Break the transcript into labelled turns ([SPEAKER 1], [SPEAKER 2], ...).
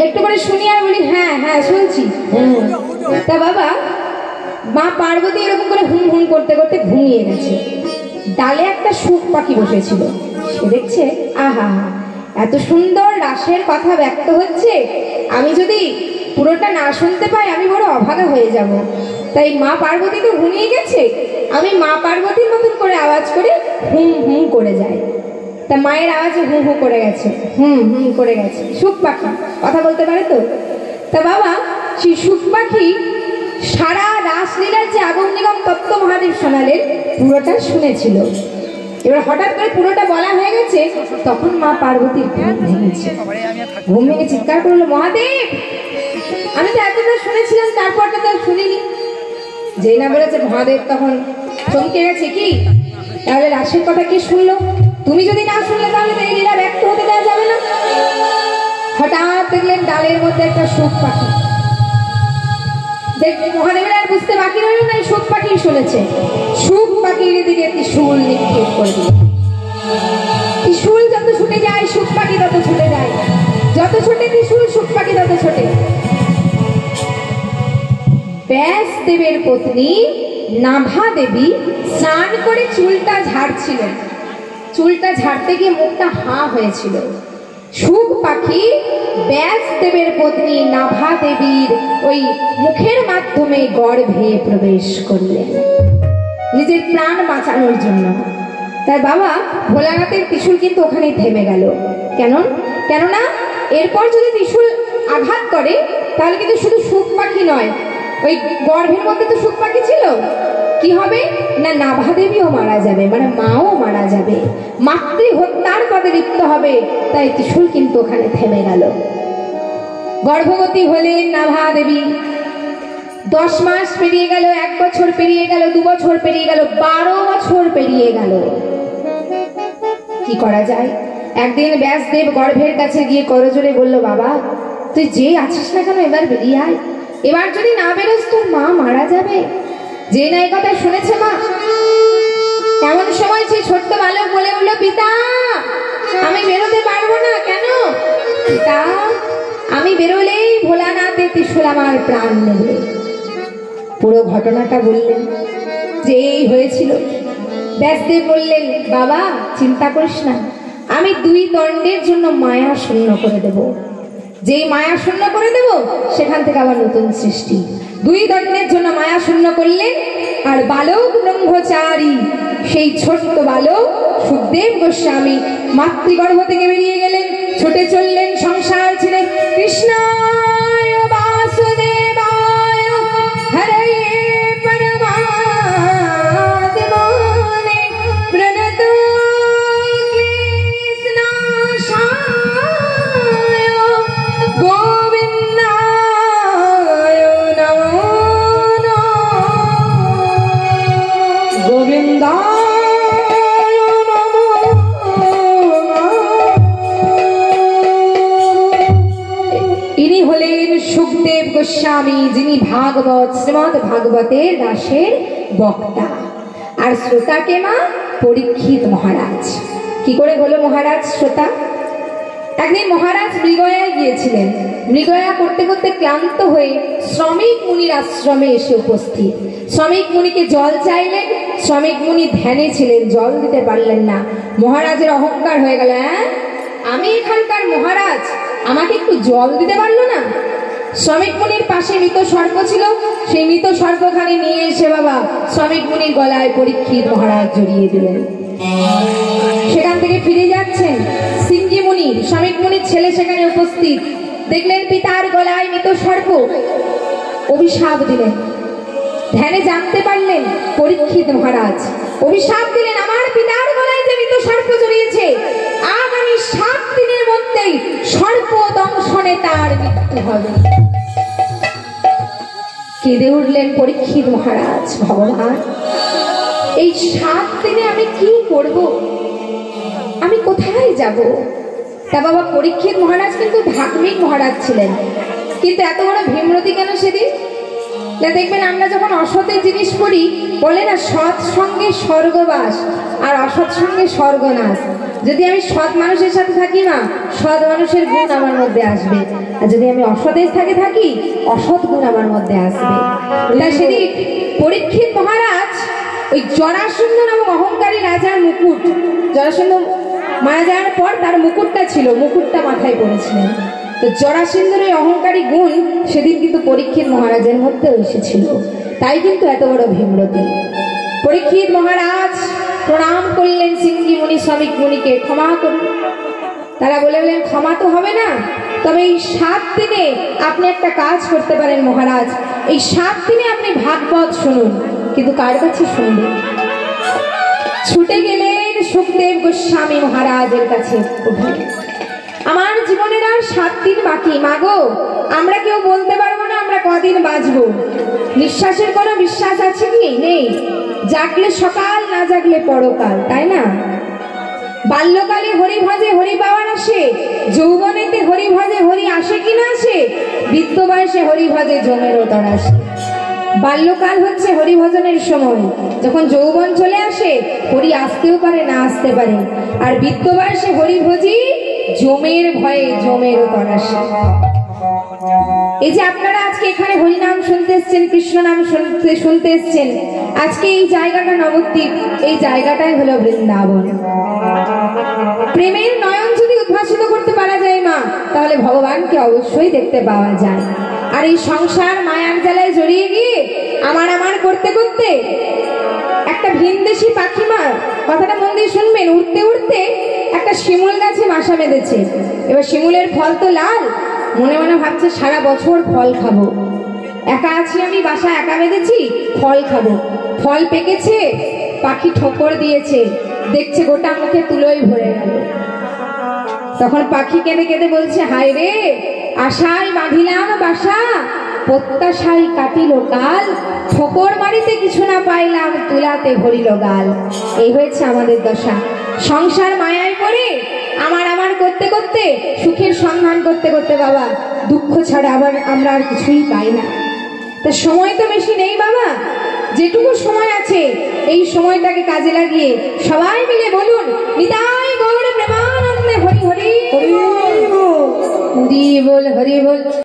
[SPEAKER 1] একটু করে শুনি আর বলি হ্যাঁ হ্যাঁ শুনছি। তা বাবা, মা পার্বতী এরকম করে হুম হুম করতে করতে ঘুমিয়ে গেছে। ডালে একটা শুক পাখি বসেছিল। সে দেখছে আহা এত সুন্দর রাসের কথা ব্যক্ত হচ্ছে, আমি যদি পুরোটা না শুনতে পাই আমি বড় অভাগা হয়ে যাব। তাই মা পার্বতী তো ঘুমিয়ে গেছে, আমি মা পার্বতীর মতন করে আওয়াজ করে হুম হুম করে যাই। তা মায়ের আওয়াজে হুম হুম করে গেছে, হুম হুম করে গেছে। শুক পাখি কথা বলতে পারে তো। তা বাবা, সেই শুক পাখি সারা রাসলীলার যে আগম নিগম তত্ত্ব মহাদেব শোনালেন পুরোটা শুনেছিল। এবার হঠাৎ করে পুরোটা বলা হয়ে গেছে, তখন মা পার্বতীর ঘুম ভেঙেছে। ঘুম ভেঙে চিৎকার করলো, মহাদেব আমি তো এতটা শুনেছিলাম, তারপরটা তো শুনিনি। যেই না বলেছে মহাদেব তখন চমকে গেছে, কি তাহলে রাসের কথা কি শুনলো? তুমি যদি না শুনলে তাহলে তো এই লীলা ব্যক্ত হতে দেওয়া যাবে না। হঠাৎ দেখলেন ডালের মধ্যে একটা শুক পাখি। দেখবেন মহাদেবের আর বুঝতে বাকি রইল না, শুক পাখি শুনেছে। শুক পাখির দিকে ত্রিশূল নিক্ষেপ করে দিল। ত্রিশূল যত ছুটে যায় শুক পাখি তত ছুটে যায়, যত ছোটে ত্রিশূল শুক পাখি তত ছোটে। ব্যাসদেবের পত্নী নাভা দেবী স্নান করে চুলটা ঝাড়ছিলেন। চুলটা ঝাড়তে গিয়ে মুখটা হাঁ হয়েছিল। শুক পাখি ব্যাসদেবের পত্নী নাভা দেবীর ওই মুখের মাধ্যমে গর্ভে প্রবেশ করলেন নিজের প্রাণ বাঁচানোর জন্য। তার বাবা ভোলানাথের ত্রিশূল কিন্তু ওখানেই থেমে গেল। কেননা এরপর যদি ত্রিশূল আঘাত করে তাহলে কিন্তু শুধু শুক পাখি নয়, ওই গর্ভের মধ্যে তো শুক পাখি ছিল, কি হবে না নাভা দেবীও মারা যাবে, মানে মাও মারা যাবে, মাতৃ হত্যার পদে লিপ্ত হবে। তাই ত্রিশূল কিন্তু ওখানে থেমে গেল। গর্ভবতী হলেন নাভা দেবী। 10 মাস পেরিয়ে গেল, 1 বছর পেরিয়ে গেল, 2 বছর পেরিয়ে গেল, 12 বছর পেরিয়ে গেল। কি করা যায়? একদিন ব্যাসদেব গর্ভের কাছে গিয়ে করজোরে বলল, বাবা তুই যে আছিস না কেন এবার বেরিয়ে আয়, এবার যদি না বেরোস তোর মা মারা যাবে। যে না এই কথা শুনেছে মা, এমন সময় সেই ছোট্ট বালক বলে উঠল, পিতা আমি বেরোতে পারবো না। কেন? পিতা আমি বেরোলেই ভোলানাথের ত্রিশূল আমার প্রাণ নেবে। পুরো ঘটনাটা বললেন যে এই হয়েছিল। ব্যাসদেব বললেন, বাবা চিন্তা করিস না, আমি 2 দণ্ডের জন্য মায়া শূন্য করে দেব। যেই মায়া শূন্য করে দেব সেখান থেকে আবার নতুন সৃষ্টি। 2 দণ্ডের জন্য মায়া শূন্য করলেন। আর বালক ব্রহ্মচারী সেই ছোট্ট বালক সুখদেব গোস্বামী মাতৃগর্ভ থেকে বেরিয়ে গেলেন, ছুটে চললেন সংসার ছেড়ে। কৃষ্ণায় বাসুদেবায় হরে পরমাত্মনে প্রণত ক্লেশনাশায় গোবিন্দায় নমো ইনি হলেন সুখদেব গোস্বামী, যিনি ভাগবত শ্রীমদ ভাগবতের রাসের বক্তা। আর শ্রোতাকে মা পরীক্ষিত মহারাজ। কি করে হলো মহারাজ শ্রোতা? একদিন মহারাজ মৃগয়ায় গিয়েছিলেন। মৃগয়া করতে করতে ক্লান্ত হয়ে শ্রমিক মুনির আশ্রমে এসে উপস্থিত। শ্রমিক মুনিকে জল চাইলেন। শ্রমিক মুনি ধ্যানে ছিলেন, জল দিতে পারলেন না। মহারাজের অহংকার হয়ে গেল, আমি এখানকার মহারাজ, আমাকে একটু জল দিতে পারলো না? শ্রমিক মুনির পাশে মৃত সর্প ছিল, সেই মৃত সর্পখানি নিয়ে এসে বাবা শ্রমিক মুনির গলায় পরীক্ষিত মহারাজ জড়িয়ে দিলেন। সেখান থেকে ফিরে যাচ্ছেন সিঙ্গি মুনি, শ্রমিক মুনির ছেলে সেখানে উপস্থিত। দেখলেন পিতার গলায় মৃত সর্প, অভিশাপ দিলেন। ধ্যানে জানতে পারলেন পরীক্ষিত মহারাজ, অভিশাপ দিলেন, আমার পিতার গলায় যে মৃত সর্প জড়িয়েছে, আগামী 7 দিনের মধ্যেই সর্প দংশনে তার মৃত্যু হবে। কেঁদে উঠলেন পরীক্ষিত মহারাজ, ভগবান এই 7 দিনে আমি কি করব, আমি কোথায় যাব? তা বাবা পরীক্ষিত মহারাজ কিন্তু ধার্মিক মহারাজ ছিলেন, কিন্তু এত বড় ভীমরতি কেন সেদিন? না দেখবেন আমরা যখন অসতের জিনিস করি বলে না, সৎ সঙ্গে স্বর্গবাস আর অসৎ সঙ্গে স্বর্গনাশ। যদি আমি সৎ মানুষের সাথে থাকি না, সৎ মানুষের গুণ আমার মধ্যে আসবে, আর যদি আমি অসতের সাথে থাকি, অসৎ গুণ আমার মধ্যে আসবে। তাই সেদিন পরীক্ষিত মহারাজ ওই জরাসন্ধ নামক অহংকারী রাজার মুকুট, জরাসন্ধ মারা যাওয়ার পর তার মুকুটটা ছিল, মুকুটটা মাথায় পড়েছিলেন। তো জরাসন্ধের ওই অহংকারী গুণ সেদিন কিন্তু পরীক্ষিত মহারাজের মধ্যে এসেছিল, তাই কিন্তু এত বড় ভীমরতি। পরীক্ষিত মহারাজ প্রণাম করলেন সিঙ্গি মুনি স্বামী মুনিকে, ক্ষমা করুন। তারা বললেন ক্ষমা তো হবে না, তবে এই 7 দিনে আপনি একটা কাজ করতে পারেন মহারাজ, এই 7 দিনে আপনি ভাগবত শুনুন। কিন্তু কার কাছে শুনবেন? ছুটে গেলেন সুখদেব গোস্বামী মহারাজের কাছে। আমার জীবনের আর 7 দিন বাকি, মাগো আমরা কেউ বলতে পারবো না আমরা কদিন বাঁচবো। নিঃশ্বাসের কোনো বিশ্বাস আছে কি? নেই। জাগলে সকাল, না জাগলে পরকাল, তাই না? বাল্যকালে হরি ভজে হরি পাওয়ার আসে, যৌবনেতে হরি ভজে হরি আসে কি না আসে, বৃদ্ধ বয়সে হরি ভজে জমেরও তর আসে। বাল্যকাল হচ্ছে হরি ভজনের সময়, যখন যৌবন চলে আসে হরি আসতেও পারে না আসতে পারে, আর বৃদ্ধ বয়সে হরি ভজি জমের ভয়ে জমেরও তর আসে। এই যে আপনারা আজকে এখানে হরি নাম শুনতে এসছেন, কৃষ্ণ নাম শুনতে এসছেন, আজকে এই জায়গাটা নবদ্বীপ, এই জায়গাটাই হলো বৃন্দাবন। প্রেমের নয়ন যদি উদ্ভাসিত করতে পারা যায় মা, তাহলে ভগবানকে অবশ্যই দেখতে পাওয়া যায়। আর এই সংসার মায়ার জ্বালায় জড়িয়ে গিয়ে আমার করতে করতে একটা ভিনদেশি পাখি, মা কথাটা মন দিয়ে শুনবেন, উঠতে উঠতে একটা শিমুল গাছে বাসা বেঁধেছে। এবার শিমুলের ফল তো লাল, মনে মনে ভাবছে সারা বছর ফল খাবো, একা আছি আমি, বাসা একা বেঁধেছি, ফল খাবো। ফল পেকেছে, পাখি ঠোকর দিয়েছে, দেখছে গোটা মুখে তুলোই ভরে গেল। তখন পাখি কেঁদে কেঁদে বলছে, হায় রে আশায় বাঁধিলাম বাসা, প্রত্যাশাই কাটিল কাল, ঠোকর মারিতে কিছু না পাইলাম, তুলাতে ভরিল গাল। এই হয়েছে আমাদের দশা। সংসার মায়ায় পড়ে আমার করতে করতে, সুখের সন্ধান করতে করতে বাবা দুঃখ ছাড়া আবার আমরা আর কিছুই পাই না। তা সময় তো বেশি নেই বাবা, যেটুকু সময় আছে এই সময়টাকে কাজে লাগিয়ে সবাই মিলে বলুন নিতাই গৌর প্রেমানন্দে হরি হরি হরি বল, হরি বল।